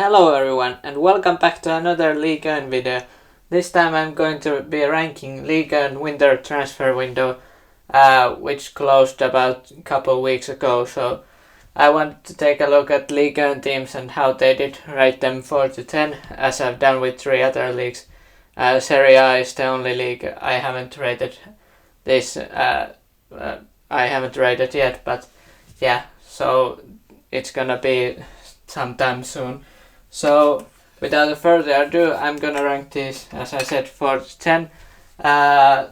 Hello everyone and welcome back to another Ligue video. This time I'm going to be ranking Ligue winter transfer window, which closed about a couple weeks ago. So I want to take a look at Ligue teams and how they did, rate them 4 to 10 as I've done with 3 other leagues. Serie A is the only league I haven't rated this. I haven't rated yet, but yeah, so it's gonna be sometime soon. So without further ado, I'm gonna rank these, as I said, 4 to 10.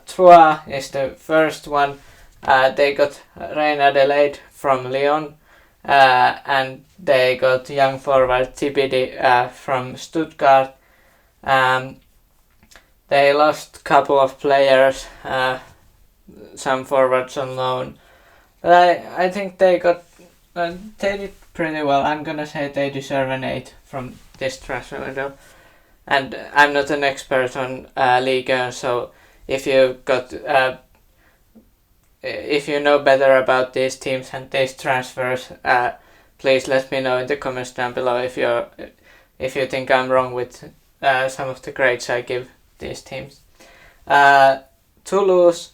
Troyes is the first one. They got Reine Adelaide from Lyon, and they got young forward Tibidi from Stuttgart. They lost a couple of players, some forwards on loan, but I think they did pretty well. I'm gonna say they deserve an 8 from this transfer window. And I'm not an expert on Ligue 1, so if you know better about these teams and these transfers, please let me know in the comments down below if you think I'm wrong with some of the grades I give these teams. Toulouse,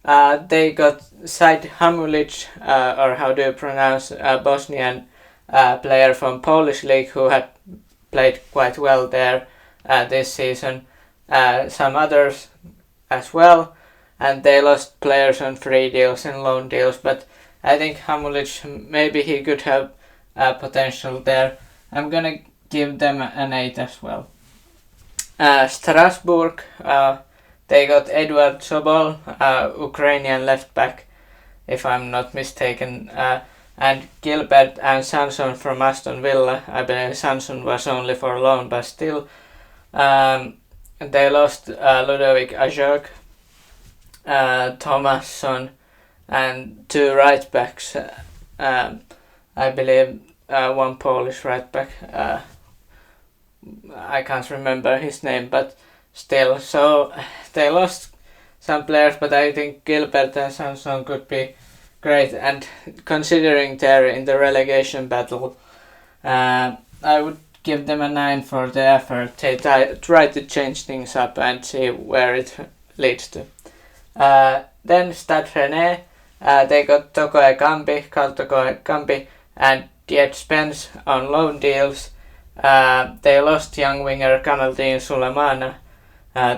they got Said Hamulic, or how do you pronounce, Bosnian player from Polish league who had played quite well there this season. Some others as well, and they lost players on free deals and loan deals, but I think Hamulic, maybe he could have potential there. I'm gonna give them an 8 as well. Strasbourg, they got Edward Sobol, Ukrainian left back, if I'm not mistaken, and Gilbert and Sanson from Aston Villa. I believe Sanson was only for loan, but still. They lost Ludovic Ajok, Thomasson, and 2 right backs. I believe one Polish right back. I can't remember his name, but still. So they lost some players, but I think Gilbert and Sanson could be great. And considering they're in the relegation battle, I would give them a 9 for the effort. They try to change things up and see where it leads to. Then Stade Rennais, they got Toko Ekambi, Carl Toko Ekambi, and Diet Spence on loan deals. They lost young winger Kamaldeen Sulemana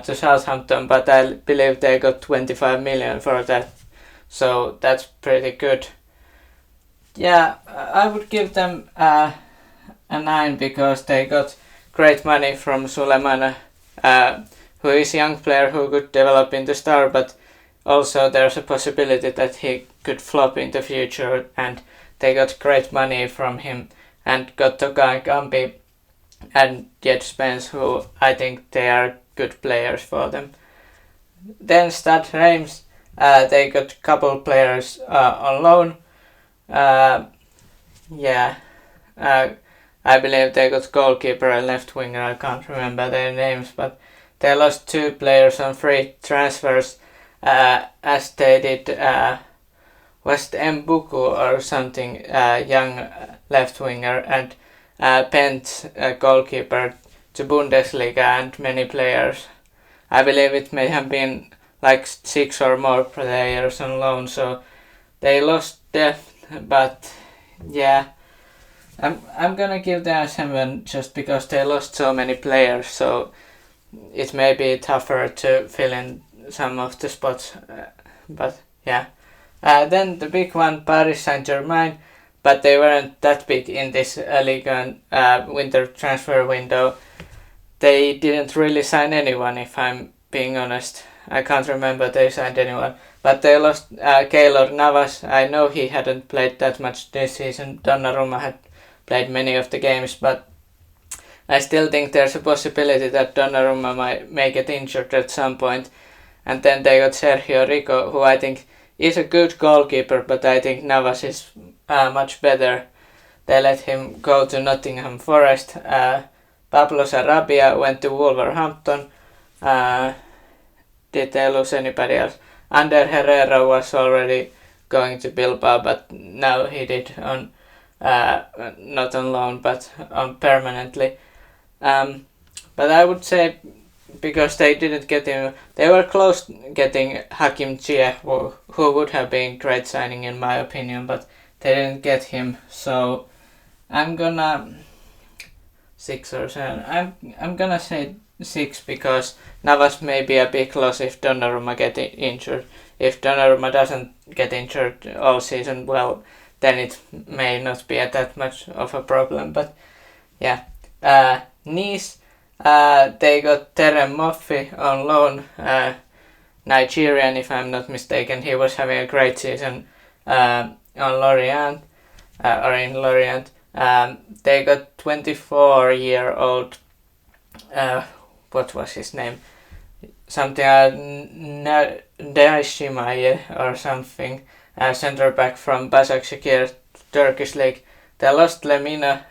to Southampton, but I believe they got 25 million for that, so that's pretty good. Yeah, I would give them a 9 because they got great money from Sulemana, who is a young player who could develop into star, but also there's a possibility that he could flop in the future, and they got great money from him and got Tokai Gambi and Jet Spence, who I think they are good players for them. Then Stade Reims, they got a couple players on loan. I believe they got goalkeeper and left winger. I can't remember their names, but they lost 2 players on free transfers, as they did West Mbuku or something, young left winger, and Pent, goalkeeper, to Bundesliga, and many players. I believe it may have been like 6 or more players on loan, so they lost depth, but yeah, I'm gonna give them a 7 just because they lost so many players, so it may be tougher to fill in some of the spots, but yeah. Then the big one, Paris Saint-Germain, but they weren't that big in this Ligue 1 winter transfer window. They didn't really sign anyone, if I'm being honest. I can't remember they signed anyone, but they lost Keylor Navas. I know he hadn't played that much this season. Donnarumma had played many of the games, but I still think there's a possibility that Donnarumma may get injured at some point. And then they got Sergio Rico, who I think is a good goalkeeper, but I think Navas is much better. They let him go to Nottingham Forest. Pablo Sarabia went to Wolverhampton. Did they lose anybody else? Ander Herrera was already going to Bilbao, but now he did on not on loan but on permanently. But I would say because they didn't get him, they were close getting Hakim Ziyech, who would have been great signing in my opinion, but they didn't get him. So I'm gonna 6 or 7. I'm gonna say 6 because Navas may be a big loss if Donnarumma get injured. If Donnarumma doesn't get injured all season, well, then it may not be that much of a problem. But yeah, Nice, they got Terem Moffi on loan, Nigerian if I'm not mistaken. He was having a great season on Lorient, or in Lorient. They got 24-year-old, what was his name? Something Deishimaye or something, centre back from Başakşehir, Turkish league. They lost Lemina,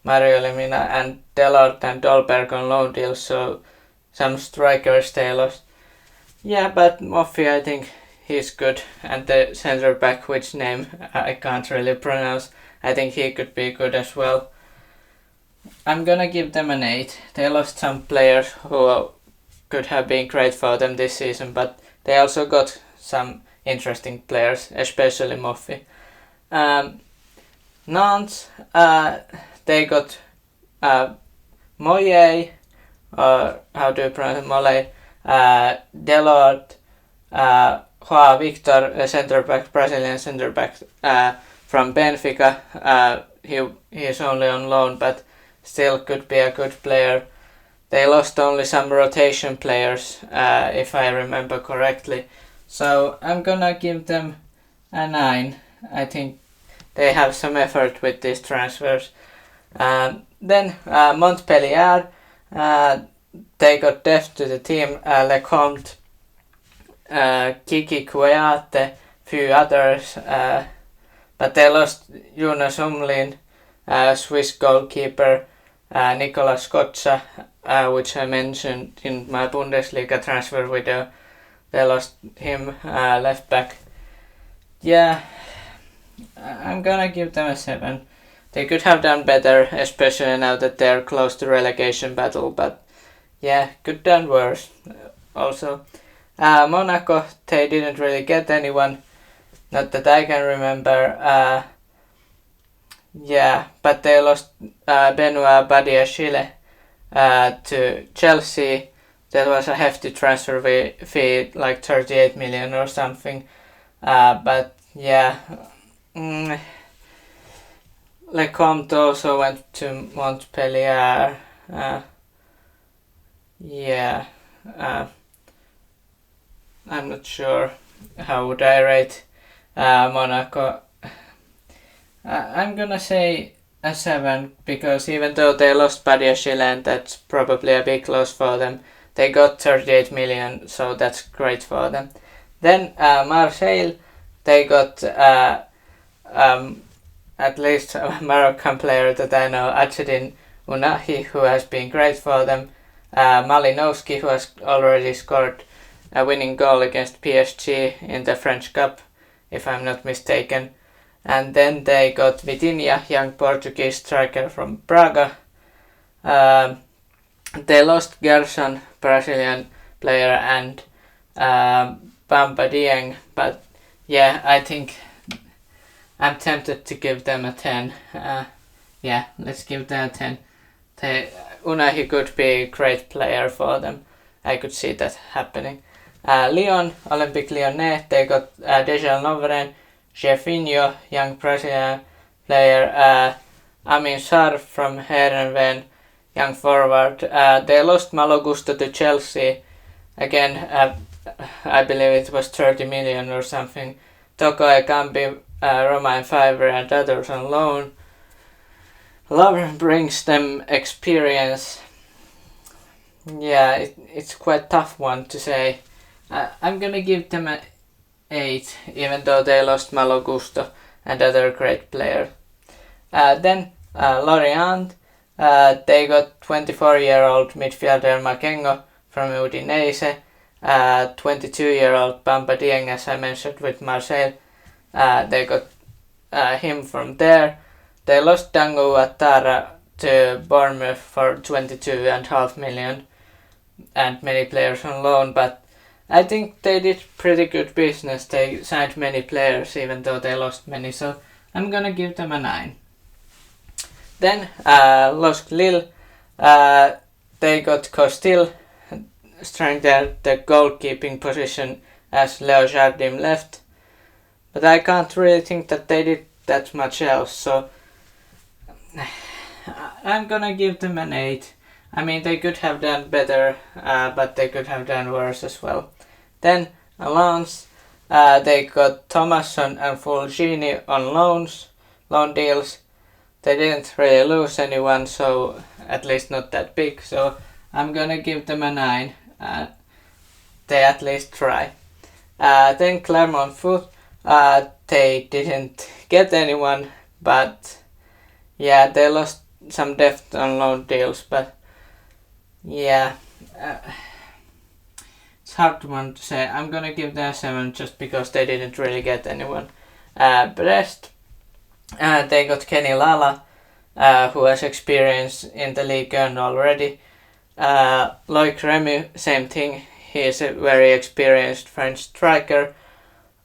Mario Lemina, and Delort and Dolberg on loan deals, so some strikers they lost. Yeah, but Moffi, I think he's good, and the centre back, which name I can't really pronounce, I think he could be good as well. I'm gonna give them an 8. They lost some players who could have been great for them this season, but they also got some interesting players, especially Moffi. Nantes, they got Moye, or how do you pronounce it, Mollet, Delort, Joao Victor, a centre-back, Brazilian centre-back from Benfica. He is only on loan, but still could be a good player. They lost only some rotation players, if I remember correctly. So I'm gonna give them a 9. I think they have some effort with these transfers. Then Montpellier, they got depth to the team. Lecomte, Kiki Kouyaté, few others. But they lost Jonas Umlin, Swiss goalkeeper, Nicolas Kotza, which I mentioned in my Bundesliga transfer video. They lost him, left back. Yeah, I'm gonna give them a 7. They could have done better, especially now that they're close to relegation battle, but yeah, could done worse also. Monaco, they didn't really get anyone, not that I can remember. Yeah, but they lost Benoit Badiashile to Chelsea. That was a hefty transfer fee, like 38 million or something. But yeah, Lecomte also went to Montpellier. Yeah, I'm not sure how would I rate Monaco. I'm gonna say a 7 because even though they lost Badiashile and that's probably a big loss for them, they got 38 million, so that's great for them. Then Marseille, they got at least a Moroccan player that I know, Adjedin Ounahi, who has been great for them. Malinowski, who has already scored a winning goal against PSG in the French Cup, if I'm not mistaken. And then they got Vitinha, young Portuguese striker from Braga. They lost Gerson, Brazilian player, and Bamba Dieng, but yeah, I think I'm tempted to give them a 10. Yeah, let's give them a 10. Ounahi could be a great player for them. I could see that happening. Lyon, Olympique Lyonnais, they got Dejan Lovren, Jefinho, young Brazilian player, Amin Sarr from Heerenveen, young forward. They lost Malo Gusto to Chelsea. Again, I believe it was 30 million or something. Toko Ekambi, Romain Favre and others on loan. Lovren brings them experience. Yeah, it's quite tough one to say. I'm gonna give them an 8, even though they lost Malo Gusto and other great players. Then Lorient, they got 24-year-old midfielder Makengo from Udinese, 22-year-old Bamba Dieng, as I mentioned with Marseille. They got him from there. They lost Dango Ouattara to Bournemouth for 22.5 million and many players on loan, but I think they did pretty good business. They signed many players even though they lost many, so I'm gonna give them a 9. Then lost Lille. They got Costil strengthened the goalkeeping position as Leo Jardim left, but I can't really think that they did that much else, so I'm gonna give them an 8. I mean, they could have done better, but they could have done worse as well. Then Lens, they got Thomasson and Fulgini on loan deals. They didn't really lose anyone, so at least not that big, so I'm gonna give them a 9. They at least try. Then Clermont Foot, they didn't get anyone, but yeah, they lost some depth on loan deals, but yeah, it's hard to say. I'm gonna give them a 7 just because they didn't really get anyone. Brest, they got Kenny Lala, who has experience in the Ligue 1 already. Loic Remy, same thing. He is a very experienced French striker.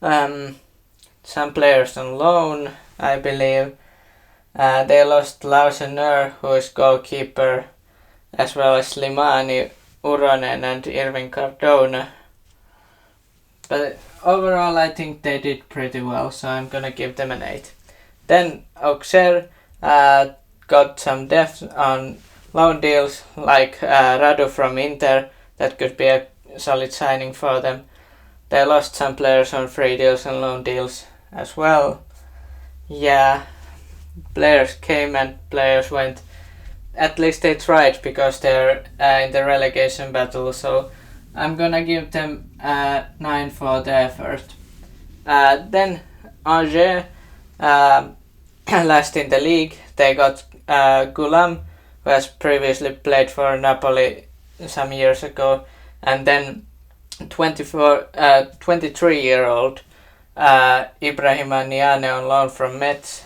Some players on loan, I believe. They lost Lauseneur, who is goalkeeper, as well as Slimani, Uronen and Irving Cardona. But overall I think they did pretty well, so I'm gonna give them an 8. Then Auxerre got some depth on loan deals, like Radu from Inter. That could be a solid signing for them. They lost some players on free deals and loan deals as well. Yeah, players came and players went. At least they tried because they're in the relegation battle, so I'm gonna give them 9 for the effort. Then Angers, last in the league, they got Goulam, who has previously played for Napoli some years ago, and then 23-year-old Ibrahima Niane on loan from Metz.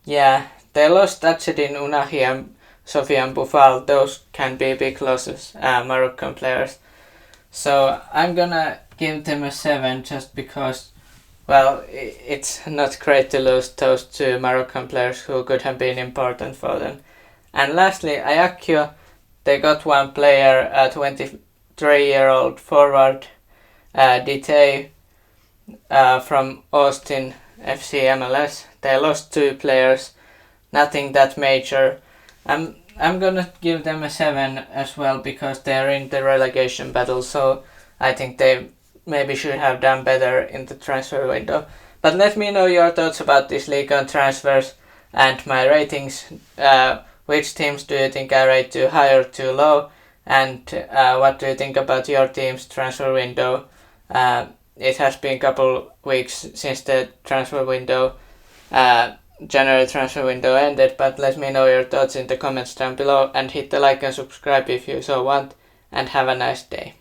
Yeah, they lost Achedin Unahi and Sofiane Boufal. Those can be big losses, Moroccan players. So I'm gonna give them a 7 just because, well, it's not great to lose those two Moroccan players who could have been important for them. And lastly, Ajaccio, they got one player, a 23-year-old forward, Dite, from Austin FC MLS. They lost 2 players, nothing that major. I'm gonna give them a 7 as well because they're in the relegation battle, so I think they maybe should have done better in the transfer window. But let me know your thoughts about this league on transfers and my ratings. Which teams do you think I rate too high or too low? And what do you think about your team's transfer window? It has been a couple weeks since the transfer window, January transfer window ended, but let me know your thoughts in the comments down below and hit the like and subscribe if you so want, and have a nice day.